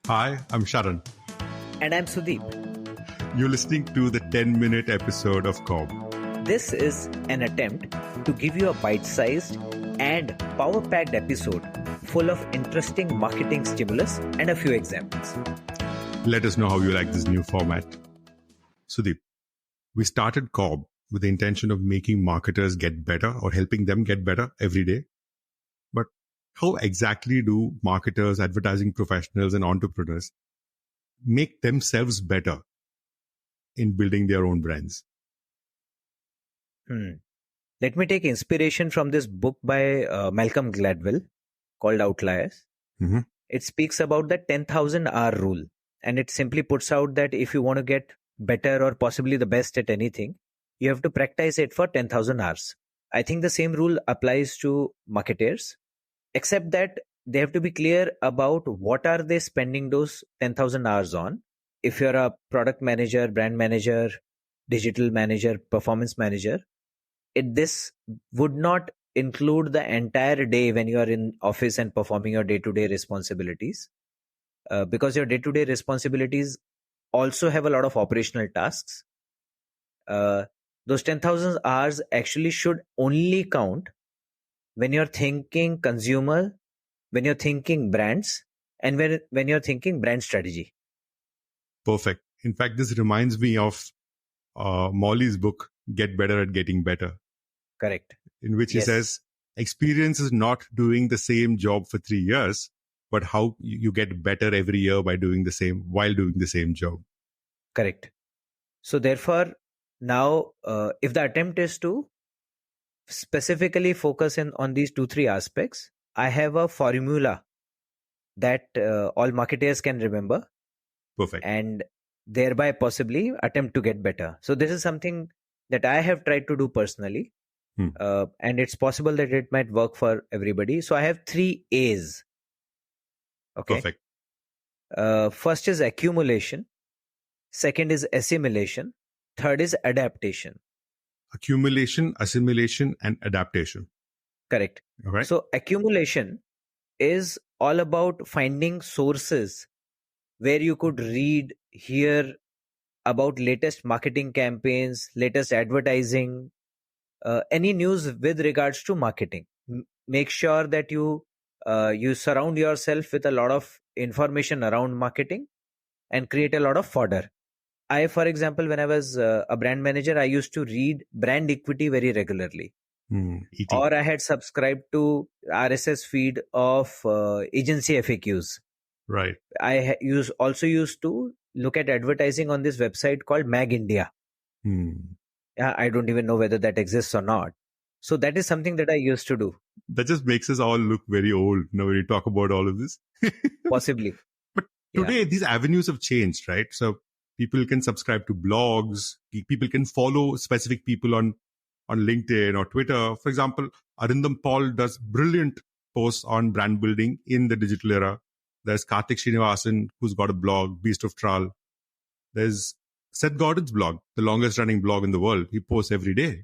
Hi, I'm Sharan. And I'm Sudeep. You're listening to the 10-minute episode of CoBB. This is an attempt to give you a bite-sized and power-packed episode full of interesting marketing stimulus and a few examples. Let us know how you like this new format. Sudeep, we started CoBB with the intention of making marketers get better or helping them get better every day. But how exactly do marketers, advertising professionals, and entrepreneurs make themselves better in building their own brands? Let me take inspiration from this book by Malcolm Gladwell called Outliers. Mm-hmm. It speaks about the 10,000 hour rule, and it simply puts out that if you want to get better or possibly the best at anything, you have to practice it for 10,000 hours. I think the same rule applies to marketers, except that they have to be clear about what are they spending those 10,000 hours on. If you're a product manager, brand manager, digital manager, performance manager, this would not include the entire day when you are in office and performing your day-to-day responsibilities, because your day-to-day responsibilities also have a lot of operational tasks. Those 10,000 hours actually should only count when you're thinking consumer, when you're thinking brands, and when you're thinking brand strategy. Perfect. In fact, this reminds me of Molly's book, Get Better at Getting Better. Correct. In which he says, experience is not doing the same job for 3 years, but how you get better every year by doing the same, while doing the same job. Correct. So therefore, now, if the attempt is to specifically focus on these 2-3 aspects, I have a formula that all marketers can remember. Perfect. And thereby possibly attempt to get better. So this is something that I have tried to do personally. And it's possible that it might work for everybody. So I have 3 A's. Okay. Perfect. First is accumulation. Second is assimilation. Third is adaptation. Accumulation, assimilation, and adaptation. Correct. All right. So accumulation is all about finding sources where you could read, hear about latest marketing campaigns, latest advertising, any news with regards to marketing. Make sure that you surround yourself with a lot of information around marketing and create a lot of fodder. I, for example, when I was a brand manager, I used to read Brand Equity very regularly. Or I had subscribed to RSS feed of agency FAQs. Right. I also used to look at advertising on this website called Mag India. I don't even know whether that exists or not. So that is something that I used to do. That just makes us all look very old when we talk about all of this. Possibly. But today, these avenues have changed, right? So people can subscribe to blogs. People can follow specific people on LinkedIn or Twitter. For example, Arindam Paul does brilliant posts on brand building in the digital era. There's Karthik Srinivasan, who's got a blog, Beast of Trial. There's Seth Godin's blog, the longest running blog in the world. He posts every day.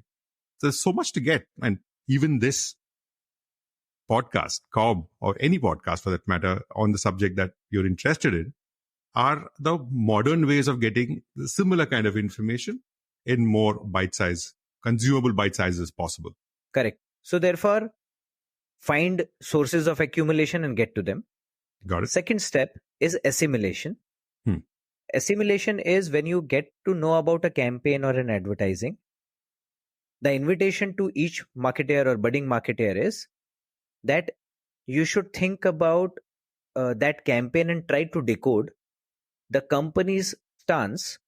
So there's so much to get. And even this podcast, CoBB, or any podcast for that matter, on the subject that you're interested in, are the modern ways of getting similar kind of information in more bite-size, consumable bite sizes as possible. Correct. So therefore, find sources of accumulation and get to them. Got it. Second step is assimilation. Assimilation is when you get to know about a campaign or an advertising. The invitation to each marketer or budding marketer is that you should think about that campaign and try to decode the company's stance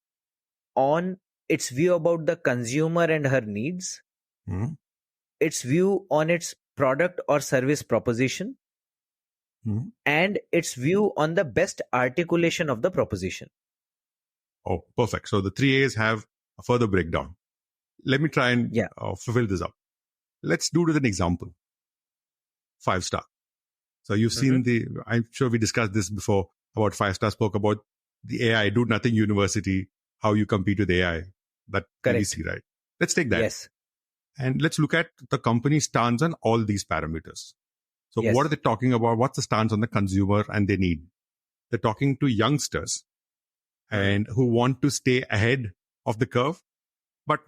on its view about the consumer and her needs, its view on its product or service proposition, and its view on the best articulation of the proposition. Oh, perfect. So the 3 A's have a further breakdown. Let me try and fulfill this up. Let's do it with an example. 5-star. So you've seen I'm sure we discussed this before about 5-star, spoke about the AI, Do Nothing University, how you compete with AI. That PVC, right? Let's take that. Yes. And let's look at the company's stance on all these parameters. So what are they talking about? What's the stance on the consumer and their need? they're talking to youngsters and who want to stay ahead of the curve, but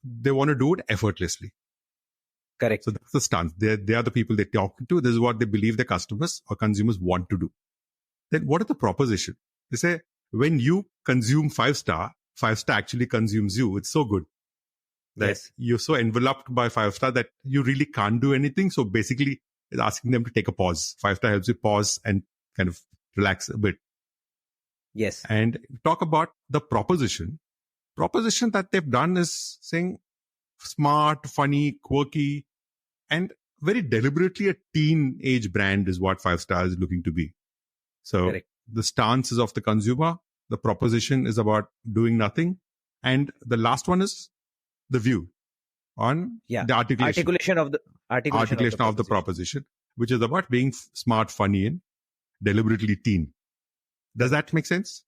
they want to do it effortlessly. Correct. So that's the stance. They are the people they talk to. This is what they believe their customers or consumers want to do. Then what is the proposition? They say, when you consume 5-star, 5-star actually consumes you. It's so good that you're so enveloped by 5-star that you really can't do anything. So basically, it's asking them to take a pause. 5-star helps you pause and kind of relax a bit. Yes. And talk about the proposition. Proposition that they've done is saying smart, funny, quirky, and very deliberately a teenage brand is what 5-star is looking to be. So Correct. The stance is of the consumer. The proposition is about doing nothing. And the last one is the view on the articulation of the proposition, which is about being smart, funny, and deliberately teen. Does that make sense?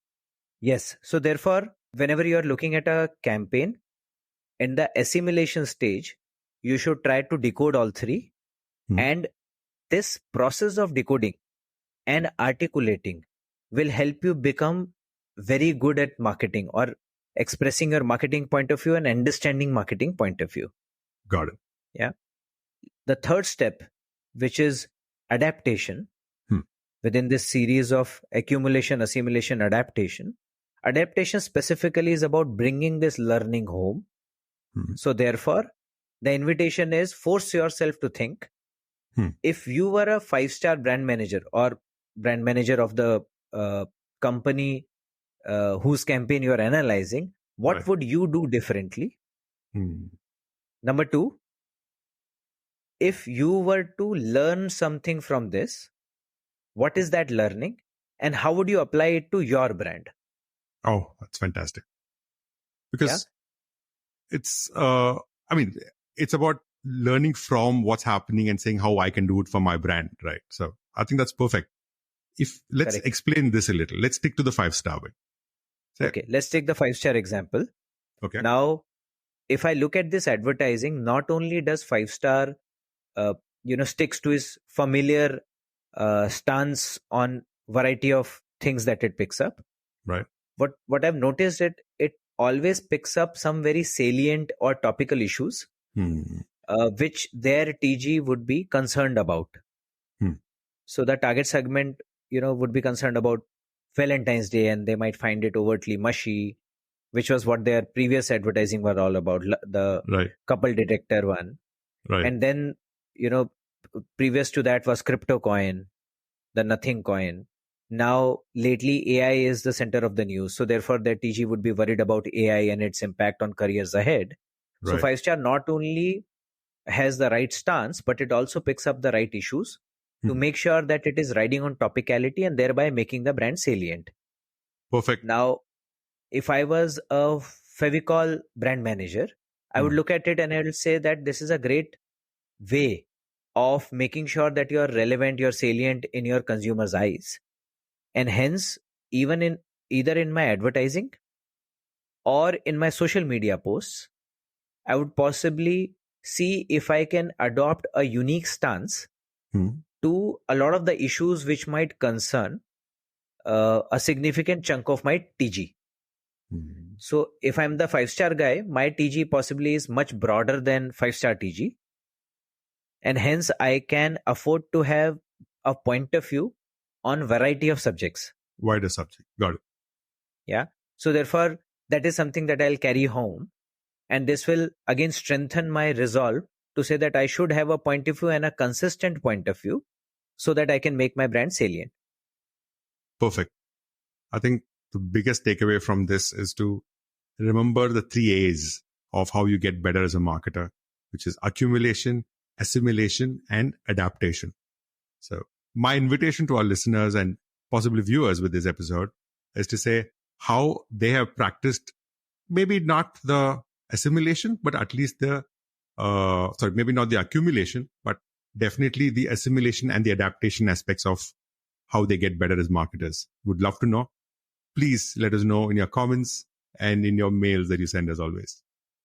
Yes. So therefore, whenever you are looking at a campaign, in the assimilation stage, you should try to decode all three. And this process of decoding and articulating will help you become very good at marketing or expressing your marketing point of view and understanding marketing point of view. Got it. Yeah. The third step, which is adaptation, within this series of accumulation, assimilation, adaptation. Adaptation specifically is about bringing this learning home. So therefore, the invitation is force yourself to think. If you were a 5-star brand manager or brand manager of the company whose campaign you are analyzing, what would you do differently? Number 2, if you were to learn something from this, what is that learning and how would you apply it to your brand? Oh, that's fantastic. Because it's about learning from what's happening and saying how I can do it for my brand, right? So I think that's perfect. Let's explain this a little. Let's stick to the 5-star bit. Okay, let's take the 5-star example. Okay. Now, if I look at this advertising, not only does 5-star, sticks to his familiar stance on variety of things that it picks up. Right. What I've noticed it always picks up some very salient or topical issues, which their TG would be concerned about. So the target segment, would be concerned about Valentine's Day, and they might find it overtly mushy, which was what their previous advertising were all about, the couple detector one. Right. And then, previous to that was crypto coin, the nothing coin. Now, lately, AI is the center of the news. So therefore, their TG would be worried about AI and its impact on careers ahead. So 5-star not only has the right stance, but it also picks up the right issues to make sure that it is riding on topicality and thereby making the brand salient. Perfect. Now, if I was a Fevicol brand manager, I would look at it and I would say that this is a great way of making sure that you're relevant, you're salient in your consumer's eyes. And hence, even either in my advertising or in my social media posts, I would possibly see if I can adopt a unique stance to a lot of the issues which might concern a significant chunk of my TG. So if I'm the 5-star guy, my TG possibly is much broader than 5-star TG. And hence I can afford to have a point of view on variety of subjects. Wider subject. Got it. Yeah. So therefore, that is something that I'll carry home. And this will again strengthen my resolve to say that I should have a point of view and a consistent point of view so that I can make my brand salient. Perfect. I think the biggest takeaway from this is to remember the 3 A's of how you get better as a marketer, which is accumulation, assimilation, and adaptation. So my invitation to our listeners and possibly viewers with this episode is to say how they have practiced, maybe not the assimilation, but at least maybe not the accumulation, but definitely the assimilation and the adaptation aspects of how they get better as marketers. Would love to know. Please let us know in your comments and in your mails that you send as always.